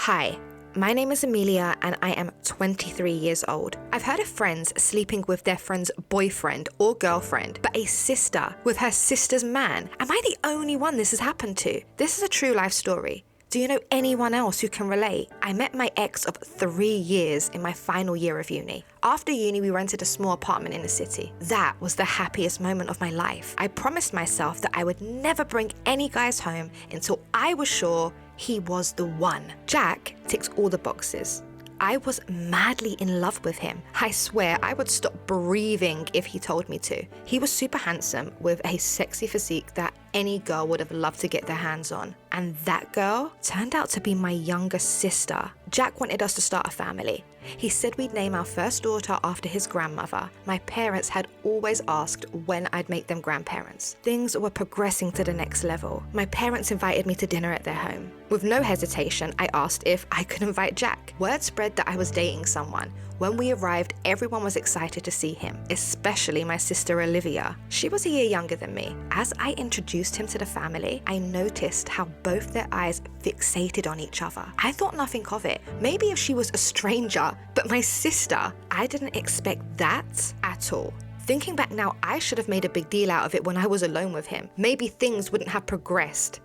Hi, my name is Amelia and I am 23 years old. I've heard of friends sleeping with their friend's boyfriend or girlfriend, but a sister with her sister's man. Am I the only one this has happened to? This is a true life story. Do you know anyone else who can relate? I met my ex of 3 years in my final year of uni. After uni, we rented a small apartment in the city. That was the happiest moment of my life. I promised myself that I would never bring any guys home until I was sure he was the one. Jack ticks all the boxes. I was madly in love with him. I swear I would stop breathing if he told me to. He was super handsome with a sexy physique that any girl would have loved to get their hands on. And that girl turned out to be my younger sister. Jack wanted us to start a family. He said we'd name our first daughter after his grandmother. My parents had always asked when I'd make them grandparents. Things were progressing to the next level. My parents invited me to dinner at their home. With no hesitation, I asked if I could invite Jack. Word spread that I was dating someone. When we arrived, everyone was excited to see him, especially my sister Olivia. She was a year younger than me. As I introduced him to the family, I noticed how both their eyes fixated on each other. I thought nothing of it. Maybe if she was a stranger, but my sister, I didn't expect that at all. Thinking back now, I should have made a big deal out of it when I was alone with him. Maybe things wouldn't have progressed.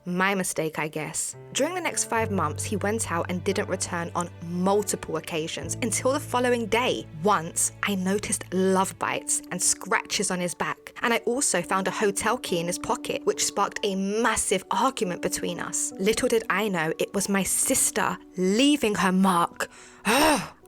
My mistake, I guess. During the next 5 months, he went out and didn't return on multiple occasions until the following day. Once, I noticed love bites and scratches on his back, and I also found a hotel key in his pocket, which sparked a massive argument between us. Little did I know it was my sister leaving her mark.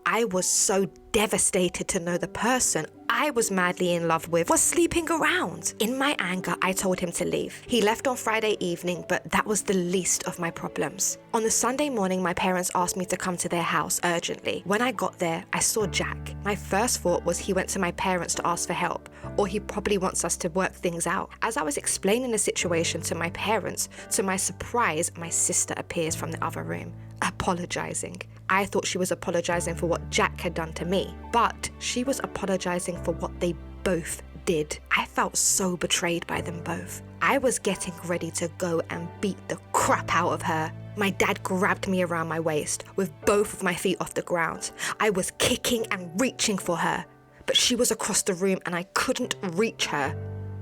I was so devastated to know the person I was madly in love with was sleeping around. In my anger, I told him to leave. He left on Friday evening, but that was the least of my problems. On the Sunday morning, my parents asked me to come to their house urgently. When I got there, I saw Jack. My first thought was he went to my parents to ask for help, or he probably wants us to work things out. As I was explaining the situation to my parents, to my surprise, my sister appears from the other room, apologizing. I thought she was apologizing for what Jack had done to me, but she was apologizing for what they both did. I felt so betrayed by them both. I was getting ready to go and beat the crap out of her. My dad grabbed me around my waist with both of my feet off the ground. I was kicking and reaching for her, but she was across the room and I couldn't reach her.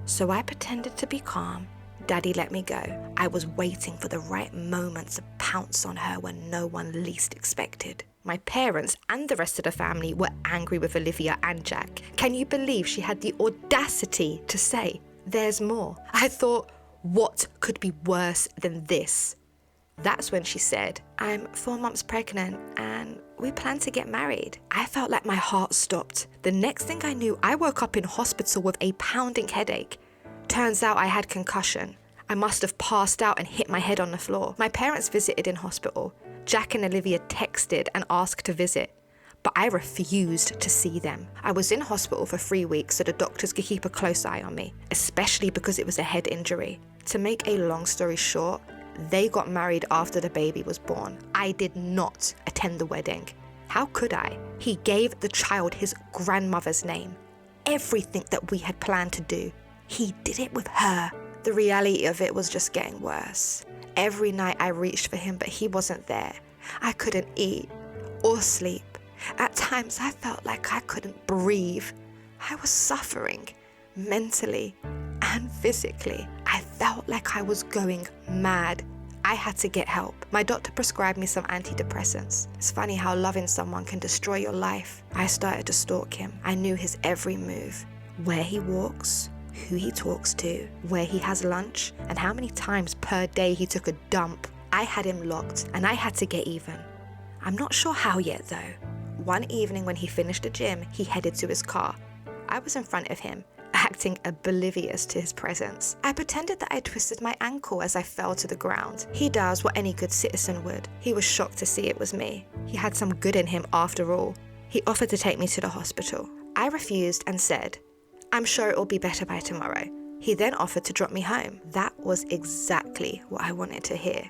So I pretended to be calm. Daddy let me go. I was waiting for the right moment to pounce on her when no one least expected. My parents and the rest of the family were angry with Olivia and Jack. Can you believe she had the audacity to say, "There's more"? I thought, what could be worse than this? That's when she said, "I'm 4 months pregnant and we plan to get married." I felt like my heart stopped. The next thing I knew, I woke up in hospital with a pounding headache. Turns out I had concussion. I must have passed out and hit my head on the floor. My parents visited in hospital. Jack and Olivia texted and asked to visit, but I refused to see them. I was in hospital for 3 weeks so the doctors could keep a close eye on me, especially because it was a head injury. To make a long story short, they got married after the baby was born. I did not attend the wedding. How could I? He gave the child his grandmother's name. Everything that we had planned to do, he did it with her. The reality of it was just getting worse. Every night I reached for him, but he wasn't there. I couldn't eat or sleep. At times I felt like I couldn't breathe. I was suffering mentally and physically. I felt like I was going mad. I had to get help. My doctor prescribed me some antidepressants. It's funny how loving someone can destroy your life. I started to stalk him. I knew his every move, where he walks, who he talks to, where he has lunch, and how many times per day he took a dump. I had him locked, and I had to get even. I'm not sure how yet though. One evening when he finished the gym, he headed to his car. I was in front of him, acting oblivious to his presence. I pretended that I twisted my ankle as I fell to the ground. He does what any good citizen would. He was shocked to see it was me. He had some good in him after all. He offered to take me to the hospital. I refused and said, "I'm sure it will be better by tomorrow." He then offered to drop me home. That was exactly what I wanted to hear.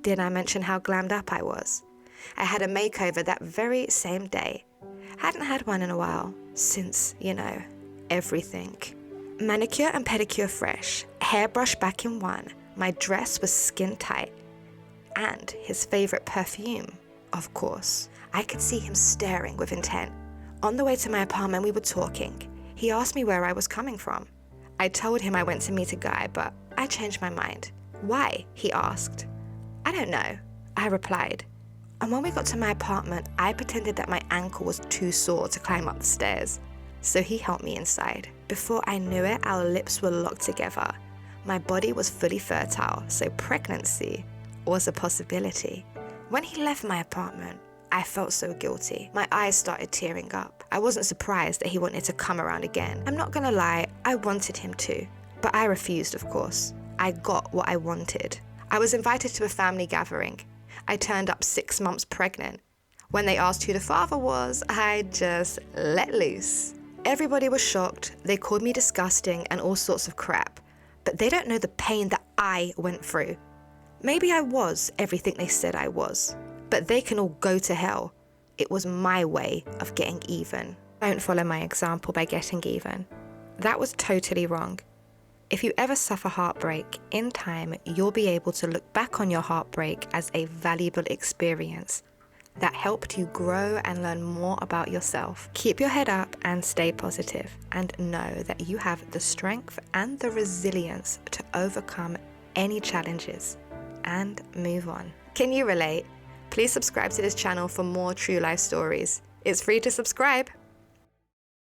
Did I mention how glammed up I was? I had a makeover that very same day. Hadn't had one in a while, since, everything. Manicure and pedicure fresh, hairbrush back in one. My dress was skin tight. and his favorite perfume, of course. I could see him staring with intent. On the way to my apartment, we were talking. He asked me where I was coming from. I told him I went to meet a guy, but I changed my mind. Why? He asked. I don't know, I replied. And when we got to my apartment, I pretended that my ankle was too sore to climb up the stairs. So he helped me inside. Before I knew it, our lips were locked together. My body was fully fertile, so pregnancy was a possibility. When he left my apartment, I felt so guilty. My eyes started tearing up. I wasn't surprised that he wanted to come around again. I'm not gonna lie, I wanted him to, but I refused, of course. I got what I wanted. I was invited to a family gathering. I turned up 6 months pregnant. When they asked who the father was, I just let loose. Everybody was shocked. They called me disgusting and all sorts of crap, but they don't know the pain that I went through. Maybe I was everything they said I was, but they can all go to hell. It was my way of getting even. Don't follow my example by getting even. That was totally wrong. If you ever suffer heartbreak, in time, you'll be able to look back on your heartbreak as a valuable experience that helped you grow and learn more about yourself. Keep your head up and stay positive, and know that you have the strength and the resilience to overcome any challenges and move on. Can you relate? Please subscribe to this channel for more true life stories. It's free to subscribe.